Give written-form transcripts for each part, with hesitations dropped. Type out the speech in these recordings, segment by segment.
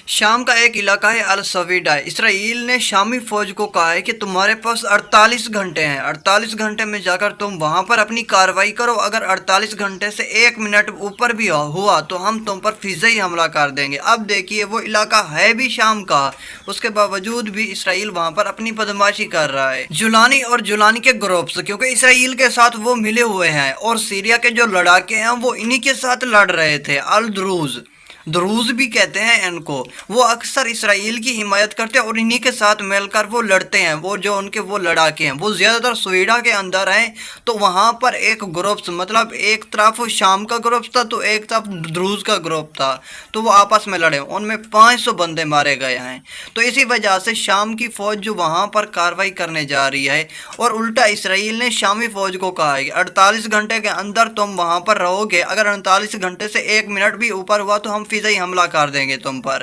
شام کا ایک علاقہ ہے السویڈا۔ اسرائیل نے شامی فوج کو کہا ہے کہ تمہارے پاس 48 گھنٹے ہیں، 48 گھنٹے میں جا کر تم وہاں پر اپنی کارروائی کرو۔ اگر 48 گھنٹے سے 1 منٹ اوپر بھی ہوا تو ہم تم پر فضائی حملہ کر دیں گے۔ اب دیکھیے وہ علاقہ ہے بھی شام کا، اس کے باوجود بھی اسرائیل وہاں پر اپنی بدماشی کر رہا ہے۔ جولانی اور جولانی کے گروپس، کیونکہ اسرائیل کے ساتھ وہ ملے ہوئے ہیں، اور سیریا کے جو لڑاکے ہیں وہ انہی کے ساتھ لڑ رہے تھے۔ الدروز، دروز بھی کہتے ہیں ان کو، وہ اکثر اسرائیل کی حمایت کرتے ہیں اور انہی کے ساتھ مل کر وہ لڑتے ہیں۔ وہ جو ان کے وہ لڑاکے ہیں وہ زیادہ تر سویڈا کے اندر ہیں، تو وہاں پر ایک گروپ، مطلب ایک طرف شام کا گروپ تھا تو ایک طرف دروز کا گروپ تھا، تو وہ آپس میں لڑے، ان میں 500 بندے مارے گئے ہیں۔ تو اسی وجہ سے شام کی فوج جو وہاں پر کارروائی کرنے جا رہی ہے، اور الٹا اسرائیل نے شامی فوج کو کہا ہے کہ 48 گھنٹے کے اندر تم وہاں پر رہو گے، اگر 48 گھنٹے سے 1 منٹ بھی اوپر ہوا تو ہم فضائی حملہ کر دیں گے تم پر۔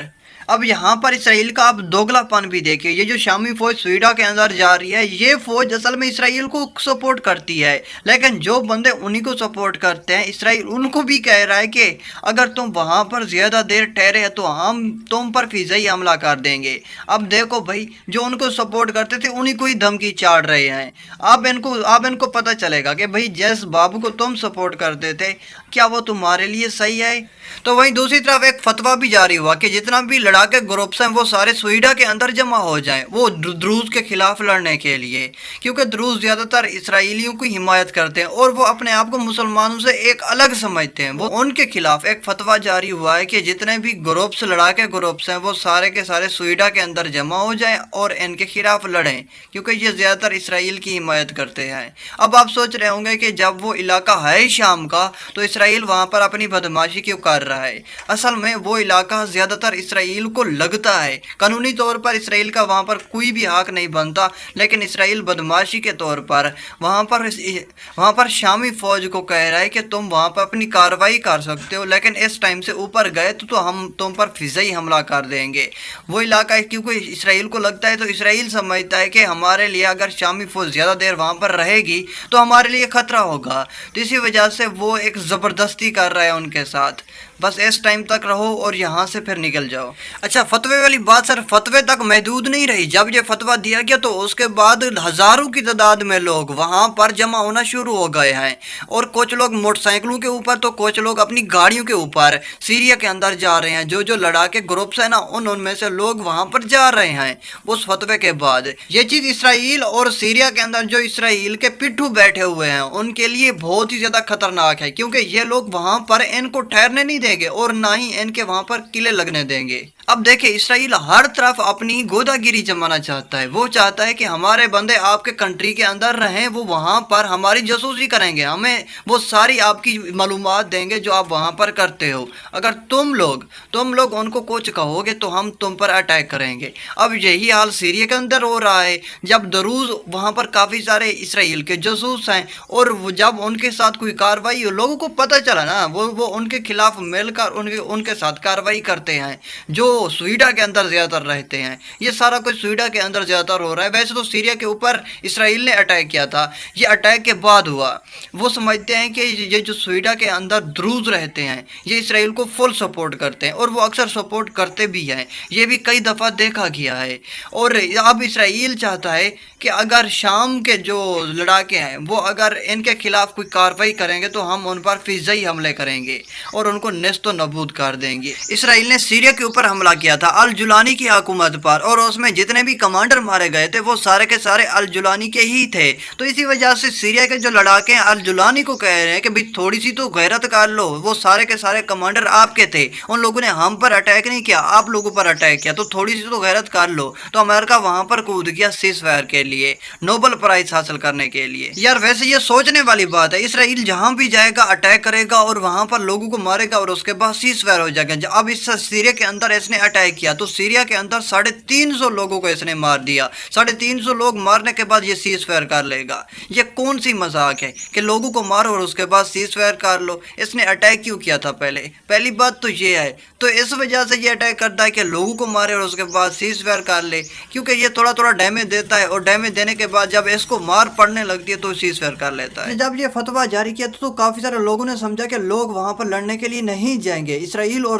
اب یہاں پر اسرائیل کا آپ دوگلا پن بھی دیکھیں، یہ جو شامی فوج سویڈا کے اندر جا رہی ہے، یہ فوج اصل میں اسرائیل کو سپورٹ کرتی ہے، لیکن جو بندے انہی کو سپورٹ کرتے ہیں، اسرائیل ان کو بھی کہہ رہا ہے کہ اگر تم وہاں پر زیادہ دیر ٹھہرے تو ہم تم پر فضائی حملہ کر دیں گے۔ اب دیکھو بھائی، جو ان کو سپورٹ کرتے تھے انہی کو ہی دھمکی چاڑ رہے ہیں۔ اب ان کو پتہ چلے گا کہ بھائی جس بابو کو تم سپورٹ کرتے تھے کیا وہ تمہارے لیے صحیح ہے۔ تو وہیں دوسری طرف ایک فتویٰ بھی جاری ہوا کہ جتنا بھی لڑاکے گروپس ہیں وہ سارے سویڈا کے اندر جمع ہو جائیں، وہ دروز کے خلاف لڑنے کے لیے، کیونکہ دروز زیادہ تر اسرائیلیوں کی حمایت کرتے ہیں اور وہ اپنے آپ کو مسلمانوں سے ایک الگ سمجھتے ہیں۔ وہ ان کے خلاف ایک فتویٰ جاری ہوا ہے کہ جتنے بھی گروپس، لڑاکے گروپس ہیں، وہ سارے کے سارے سویڈا کے اندر جمع ہو جائیں اور ان کے خلاف لڑیں، کیونکہ یہ زیادہ تر اسرائیل کی حمایت کرتے ہیں۔ اب آپ سوچ رہے ہوں گے کہ جب وہ علاقہ ہے شام کا تو اسرائیل وہاں پر اپنی بدماشی کیوں کر رہا ہے؟ اصل میں وہ علاقہ زیادہ تر اسرائیل کو لگتا ہے، قانونی طور پر اسرائیل کا وہاں پر کوئی بھی حق نہیں بنتا، لیکن اسرائیل بدماشی کے طور پر وہاں پر شامی فوج کو کہہ رہا ہے کہ تم وہاں پر اپنی کارروائی کر سکتے ہو، لیکن اس ٹائم سے اوپر گئے تو ہم تم پر فضائی حملہ کر دیں گے۔ وہ علاقہ ہے کیونکہ اسرائیل کو لگتا ہے، تو اسرائیل سمجھتا ہے کہ ہمارے لیے اگر شامی فوج زیادہ دیر وہاں پر رہے گی تو ہمارے لیے خطرہ ہوگا، تو اسی وجہ سے وہ ایک زبردستی کر رہا ہے ان کے ساتھ، بس اس ٹائم تک رہو اور یہاں سے پھر نکل جاؤ۔ اچھا، فتوے والی بات صرف فتوے تک محدود نہیں رہی۔ جب یہ فتویٰ دیا گیا تو اس کے بعد ہزاروں کی تعداد میں لوگ وہاں پر جمع ہونا شروع ہو گئے ہیں، اور کچھ لوگ موٹر سائیکلوں کے اوپر تو کچھ لوگ اپنی گاڑیوں کے اوپر سیریا کے اندر جا رہے ہیں۔ جو لڑاکے گروپس ہیں نا، ان میں سے لوگ وہاں پر جا رہے ہیں اس فتوے کے بعد۔ یہ چیز اسرائیل اور سیریا کے اندر جو اسرائیل کے پٹھو بیٹھے ہوئے ہیں ان کے لیے بہت ہی زیادہ خطرناک ہے، کیونکہ یہ لوگ وہاں پر ان کو ٹھہرنے نہیں دیں گے اور نہ ہی ان کے وہاں پر قلعے لگنے دیں گے۔ اب دیکھیں، اسرائیل ہر طرف اپنی گودا گیری جمانا چاہتا ہے، وہ چاہتا ہے کہ ہمارے بندے آپ کے کنٹری کے اندر رہیں، وہ وہاں پر ہماری جاسوسی کریں گے، ہمیں وہ ساری آپ کی معلومات دیں گے جو آپ وہاں پر کرتے ہو۔ اگر تم لوگ ان کو کچھ کہو گے تو ہم تم پر اٹیک کریں گے۔ اب یہی حال سیریا کے اندر ہو رہا ہے، جب دروز وہاں پر کافی سارے اسرائیل کے جاسوس ہیں، اور جب ان کے ساتھ کوئی کارروائی لوگوں کو پتہ چلا نا، وہ ان کے خلاف مل کر ان کے ساتھ کارروائی کرتے ہیں، جو سویڈا کے اندر زیادہ تر رہتے ہیں۔ یہ سارا کچھ سویڈا کے اندر زیادہ تر ہو رہا ہے۔ ویسے تو سیریا کے اوپر اسرائیل نے اٹیک کیا تھا، یہ اٹیک کے بعد ہوا۔ وہ سمجھتے ہیں کہ یہ جو سویڈا کے اندر دروز رہتے ہیں یہ اسرائیل کو فل سپورٹ کرتے ہیں، اور وہ اکثر سپورٹ کرتے بھی ہیں، یہ بھی کئی دفعہ دیکھا گیا ہے۔ اور اب اسرائیل چاہتا ہے کہ اگر شام کے جو لڑاکے ہیں وہ اگر ان کے خلاف کوئی کارروائی کریں گے تو ہم ان پر فضائی حملے کریں گے اور ان کو نیست و نابود کر دیں گے۔ اسرائیل نے سیریا کے اوپر حملہ کیا تھا الجولانی کی حکومت پر، اور اس میں جتنے بھی کمانڈر مارے گئے تھے وہ سارے کے سارے الجولانی کے ہی تھے۔ تو اسی وجہ سے سیریا کے جو لڑاکے ہیں الجولانی کو کہہ رہے ہیں کہ بھئی تھوڑی سی تو غیرت کر لو، وہ سارے کے سارے کمانڈر آپ کے تھے، ان لوگوں نے ہم پر اٹیک نہیں کیا، آپ لوگوں پر اٹیک کیا، تو تھوڑی سی تو غیرت کر لو۔ تو امریکہ وہاں پر کود گیا سیز فائر کے لیے، نوبل پرائز حاصل کرنے کے لیے۔ یار ویسے یہ سوچنے والی بات ہے، اسرائیل جہاں بھی جائے گا اٹیک کرے گا اور وہاں پر لوگوں کو مارے گا اور اس کے بعد سیز فائر ہو جائے گا۔ اب اس سیریا کے اندر اس نے اٹیک کیا تو سیریا کے اندر 350 لوگوں کو اس نے مار دیا، 350 لوگ مارنے کے بعد یہ سیز فائر کر لے گا۔ یہ کون سی مذاق ہے کہ لوگوں کو مارو اور اس کے بعد سیز فائر کر لو؟ اس نے اٹیک کیوں کیا تھا پہلی بات تو یہ ہے، تو اس وجہ سے یہ اٹیک کرتا ہے کہ لوگوں کو مارے اور اس کے بعد سیز فائر کر لے، کیونکہ یہ تھوڑا ڈیمیج دیتا ہے، اور ڈیمیج دینے کے بعد جب اس کو مار پڑنے لگتی ہے تو سیز فائر کر لیتا ہے۔ جب یہ فتویٰ جاری کیا تو کافی سارے لوگوں نے سمجھا کہ لوگ وہاں پر لڑنے کے لیے نہیں جائیں گے، اسرائیل اور